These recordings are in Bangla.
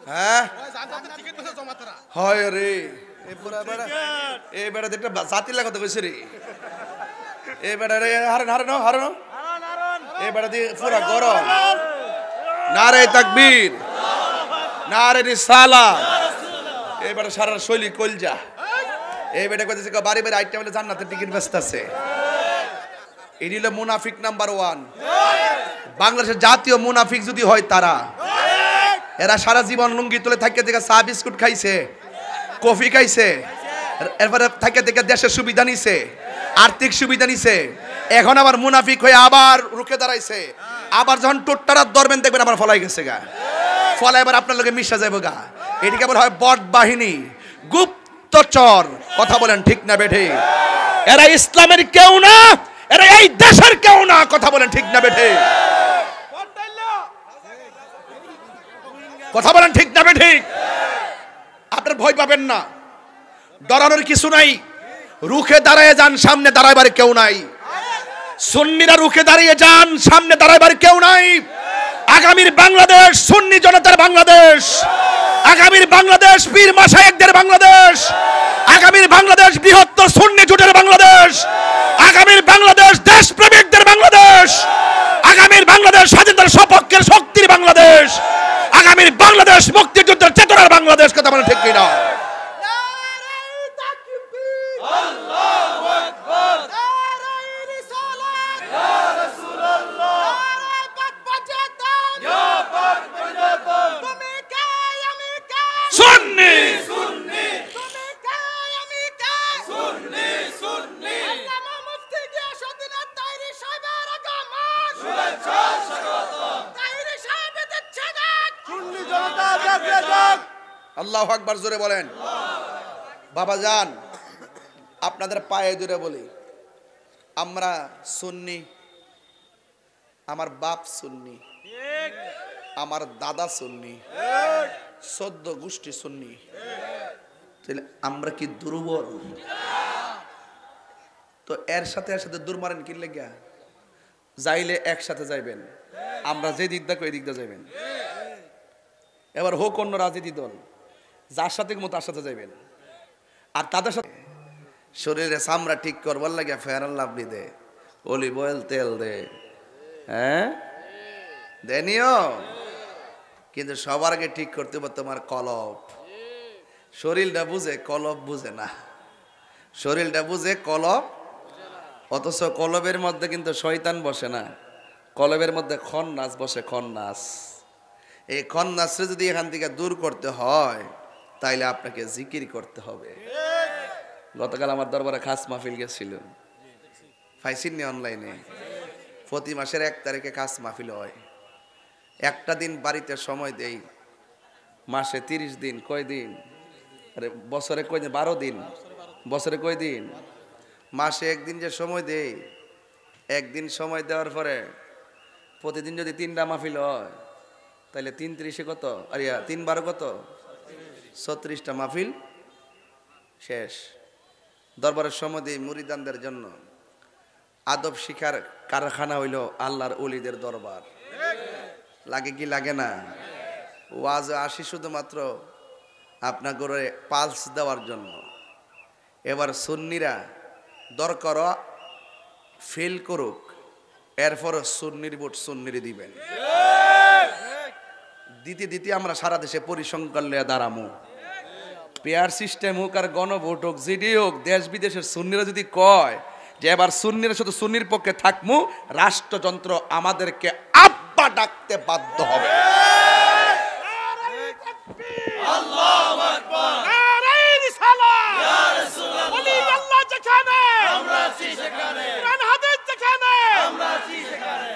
হ্যাঁ হয় রে এই বেড়া একটা জাতি লাগাতে কইছে রে এই বেড়া রে হারানো এই বেড়া দিয়ে পুরা গরম নারে তাকবীর নারে রিসালাত এই বেড়া সারা শৈলী কলজা এই বেটা কইতেছে বাড়ি বাড়ি আইটেম বলে জান্নাতের টিকিট বেচতেছে এই হলো মুনাফিক নাম্বার 1 বাংলাদেশের জাতীয় মুনাফিক যদি হয় তারা এরা সারা জীবন লুঙ্গি তুলে থাকে থেকে চা বিস্কুট খাইছে কফি খাইছে এরপরে থাকে থেকে দেশের সুবিধা নিছে আর্থিক সুবিধা নিছে এখন আবার মুনাফিক হয়ে আবার রুখে দাঁড়াইছে আবার যখন টোট্টারা ধরবেন দেখবেন আবার ফলাই গেছে গা ফলাই এবার আপনার লোকে মিশা যাবে গা এটিকে বলা হয় বট বাহিনী গুপ্তচর কথা বলেন ঠিক না বেঠে এরা ইসলামের কেউ না এরা এই দেশের কেউ না কথা বলেন ঠিক না বেঠে কথা বলেন ঠিক না ঠিক আপনার ভয় পাবেন না ডরানোর কিছু নাই রুখে দাঁড়িয়ে যান সামনে দাঁড়াইবার কেউ নাই সুন্নিরা রুখে দাঁড়িয়ে যান সামনে দাঁড়াইবার কেউ নাই আগামীর বাংলাদেশ সুন্নি জনতার বাংলাদেশ আগামীর বাংলাদেশ পীর মাশায়েখদের বাংলাদেশ আগামীর বাংলাদেশ বৃহত্তর সুন্নি জোটের বাংলাদেশ আগামীর বাংলাদেশ দেশপ্রেমিকদের বাংলাদেশ আগামীর বাংলাদেশ স্বাধীনতার সপক্ষের শক্তির বাংলাদেশ আগামীর বাংলাদেশ মুক্তিযুদ্ধের চেতনার বাংলাদেশ কথা বলেন ঠিক কিনা আল্লাহু আকবার জোরে বলেন বাবা জান আপনাদের পায়ে ধরে বলি আমরা সুন্নি আমার বাপ সুন্নি আমার দাদা সুন্নি 14 গোষ্ঠী সুন্নি তাহলে আমরা কি দুর্বল তো এর সাথে দূর মারেন কি লেগা যাইলে একসাথে যাইবেন আমরা যে দিক দা ওই দিক দা যাইবেন এবার হোক অন্য রাজনীতি দল যার সাথে মতো তার সাথে যাইবেন আর তাদের সাথে শরীরে চামড়া ঠিক করবার লাগে ফেয়ার অ্যান্ড লাভলি দে অলিভ অয়েল তেল দে হ্যাঁ দেনিও কিন্তু সবার আগে ঠিক করতে হবে তোমার কলব শরীরটা বুঝে কলব বুঝে না শরীরটা বুঝে কলব অথচ কলবের মধ্যে কিন্তু শয়তান বসে না কলবের মধ্যে খন্নাস বসে খন্নাস এই খন্নাসরে যদি এখান থেকে দূর করতে হয় তাইলে আপনাকে জিকির করতে হবে গতকাল আমার দরবারে খাস মাহফিল গেছিল পাইছিনি অনলাইনে প্রতি মাসের 1 তারিখে খাস মাহফিল হয় একটা দিন বাড়িতে সময় দেই মাসে 30 দিন কয় দিন আরে বছরে কয় দিন 12 দিন বছরে কয় দিন মাসে একদিন যে সময় দেই একদিন সময় দেওয়ার পরে প্রতিদিন যদি 3টা মাহফিল হয় তাহলে 3 কত আর 3 12 কত 36টা মাহফিল শেষ দরবারের সময় দেই মুরিদানদের জন্য আদব শিখার কারখানা হইল আল্লাহর ওলিদের দরবার লাগে কি লাগে না ওয়াজ আসি শুধুমাত্র আপনার ঘরে পালস দেওয়ার জন্য এবার সুন্নিরা দরকার ফেল করুক এরপর সুন্নির ভোট সুন্নিরে দিবেন দিতে দিতে আমরা সারা দেশে পরিসংখ্যান লিয়ে দাঁড়ামু পেয়ার সিস্টেম হোক আর গণভোট হোক যেটি হোক দেশ বিদেশের সুন্নিরা যদি কয় যে এবার সুন্নিরা শুধু সুন্নির পক্ষে থাকমু রাষ্ট্রযন্ত্র আমাদেরকে আব্বা ডাকতে বাধ্য হবে আল্লাহু আকবার নারে রিসালাত ইয়া রাসূলুল্লাহ ওলি আল্লাহ যেখানে আমরা আছি সেখানে কোরআন হাদিস যেখানে আমরা আছি সেখানে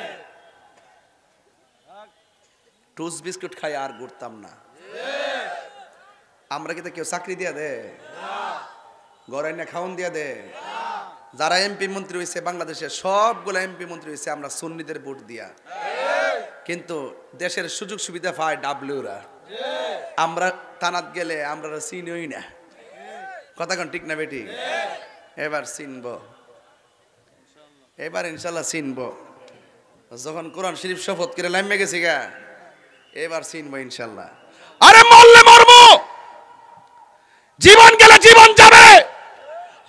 টুস বিস্কুট খাই আর ঘুরতাম না আমরা কি তো কেউ চাকরি দিয়া দে গড়াই না খাওন দিয়া দে যারা এমপি মন্ত্রী হয়েছে বাংলাদেশের সবগুলো এমপি মন্ত্রী হয়েছে আমরা সুন্নিদের ভোট দিয়া কিন্তু দেশের সুযোগ সুবিধা পায় ডাব্লিউরা আমরা থানাত গেলে আমরা চিনই না কথা কোন ঠিক না বেটি এবার চিনব এবার ইনশাল্লাহ চিনব যখন কোরআন শরীফ শপথ করে নামে গেছি গা এবার চিনব ইনশাল্লাহ আরে মরলে মরবো, জীবন গেলে জীবন যাবে,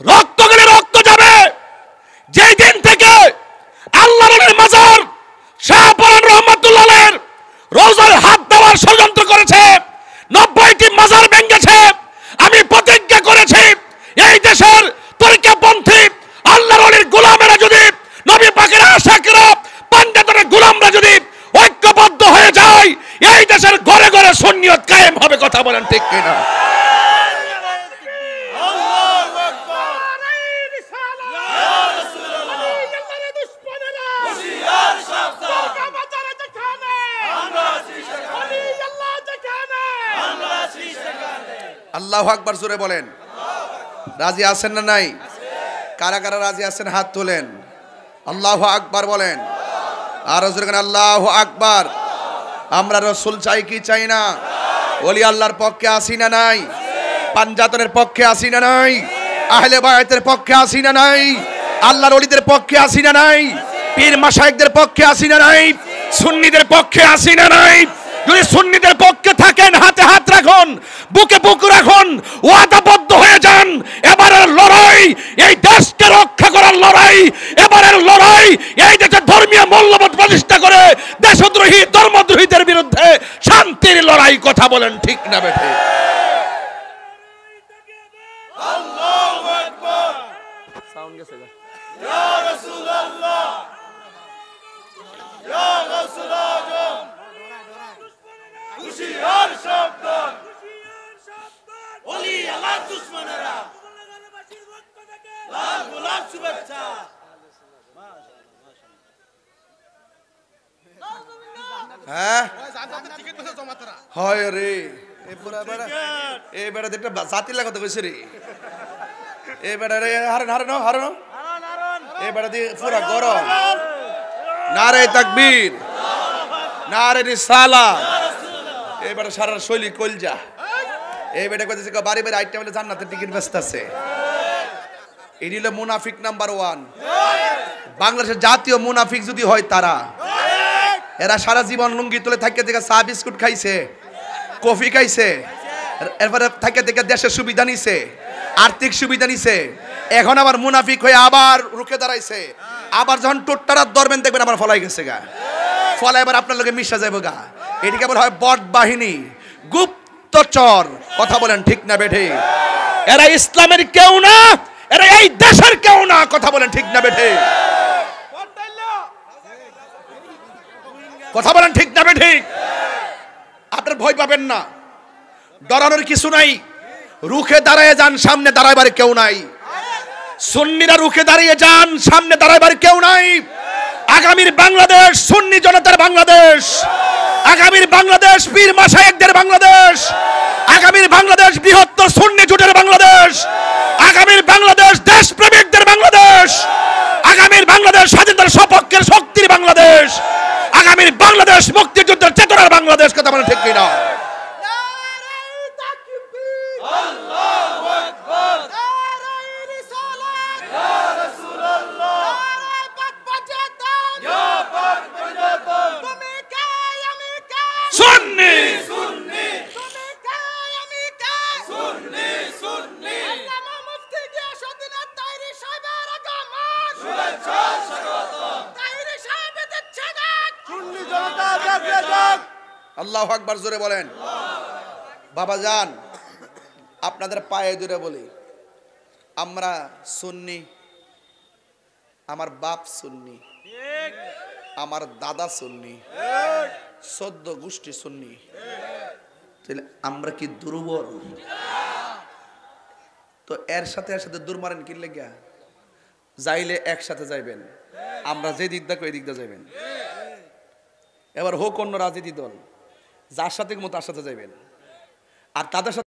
রক্ত গেলে রক্ত যাবে। যেই দিন থেকে আল্লাহর মাজার শাহপরান রহমাতুল্লাহের রোজায় হাত দেওয়ার ষড়যন্ত্র করেছে, 90টি মাজার ভেঙেছে, আমি প্রতিজ্ঞা করেছি এই দেশের তরিকাপন্থী আল্লাহর ওলির গোলামেরা যদি, নবী পাকের আশিকরা, পান্ডাতের গোলামরা যদি ঐক্যবদ্ধ হয়ে যায়, এই দেশের ঘরে ঘরে সুন্নিয়ত কায়েম হবে। কথা বলেন ঠিক কিনা? আল্লাহু আকবার জোরে বলেন। রাজি আছেন না নাই? কারা কারা রাজি আছেন হাত তোলেন। আল্লাহু আকবার বলেন। আর জোরে বলেন আল্লাহু আকবার। আমরা রাসূল চাই কি চাই না? ওলি আল্লাহর পক্ষে আসি না নাই? পাঞ্জাতনের পক্ষে আসি না নাই? আহলে বায়াতের পক্ষে আসি না নাই? আল্লাহর ওলিদের পক্ষে আসি না নাই? পীর মাশায়েখদের পক্ষে আসি না নাই? সুন্নিদের পক্ষে আসি না নাই? যদি সুন্নিদের পক্ষে থাকেন হাতে হাত রাখুন, বুকে বুক রাখুন, ওয়াদাবদ্ধ হয়ে যান। এবারের লড়াই এই দেশকে রক্ষা করার লড়াই, এবারের লড়াই এই দেশের ধর্মীয় মূল্যবোধ প্রতিষ্ঠা করে দেশদ্রোহী ধর্মদ্রোহীদের বিরুদ্ধে শান্তির লড়াই। কথা বলেন ঠিক না বেঠে? আল্লাহু আকবার। সাউন্ড গেছে গা। ইয়া রাসূলুল্লাহ, ইয়া রাসূলুল্লাহ, হুশিয়ার সাবধান, ওলি আল্লাহ দুশমনেরা, লাল গোলাপ শুভেচ্ছা। হ্যাঁ হয় রে, এই বেড়া একটা জাতি লাগাতে কইছে রে, এই বেড়া রে হারন হারন হারন, এই বেড়া দিয়ে পুরা গরম। নারে তাকবীর, নারে রিসালাত। এই বেড়া সারা শৈলী কলজা। এই বেটা কইতেছে বাড়ি বাড়ি আইটা বলে জান্নাতের টিকিট বেচতেছে। এটি হলো মুনাফিক নাম্বার 1। বাংলাদেশের জাতীয় মুনাফিক যদি হয় তারা, এরা সারা জীবন লুঙ্গি তুলে থাকে থেকে চা বিস্কুট খাইছে, কফি খাইছে, এরপরে থাকে থেকে দেশের সুবিধা নিছে, আর্থিক সুবিধা নিছে। এখন আবার মুনাফিক হয়ে আবার রুখে দাঁড়াইছে। আবার যখন টোট্টারাত ধরবেন দেখবেন আবার ফলাই গেছে গা, ফলাই এবার আপনার লোকে মিশা যাবে গা। এটিকে বলা হয় বট বাহিনী, গুপ্তচর। কথা বলেন ঠিক না বেঠে? এরা ইসলামের কেউ না, এরা এই দেশের কেউ না। কথা বলেন ঠিক না বেঠে? কথা বলেন ঠিক না বেঠে? আপনার ভয় পাবেন না, ডরানোর কিছু নাই। রুখে দাঁড়িয়ে যান, সামনে দাঁড়াইবার কেউ নাই। সুন্নিরা রুখে দাঁড়িয়ে যান, সামনে দাঁড়াইবার কেউ নাই। আগামীর বাংলাদেশ সুন্নি জনতার বাংলাদেশ, আগামীর বাংলাদেশ পীর মাশায়েখদের বাংলাদেশ, আগামীর বাংলাদেশ বৃহত্তর সুন্নি জোটের বাংলাদেশ, আগামীর বাংলাদেশ দেশপ্রেমিকদের বাংলাদেশ, আগামীর বাংলাদেশ স্বাধীনতার সপক্ষের শক্তির বাংলাদেশ, আগামীর বাংলাদেশ মুক্তিযুদ্ধের চেতনার বাংলাদেশ। কথা বলেন ঠিক কিনা? আল্লাহু আকবার জোরে বলেন। বাবা জান, আপনাদের পায়ে ধরে বলি, আমরা সুন্নি, আমার বাপ সুন্নি, আমার দাদা সুন্নি, 14 গোষ্ঠী সুন্নি। তাহলে আমরা কি দুর্বল? তো এর সাথে দূর মারেন কি লেগা? যাইলে একসাথে যাইবেন। আমরা যে দিক দেখো এই দিক দিয়ে যাইবেন। এবার হোক অন্য রাজনীতি দল, যার সাথে মতো তার সাথে যাইবেন। আর তাদের সাথে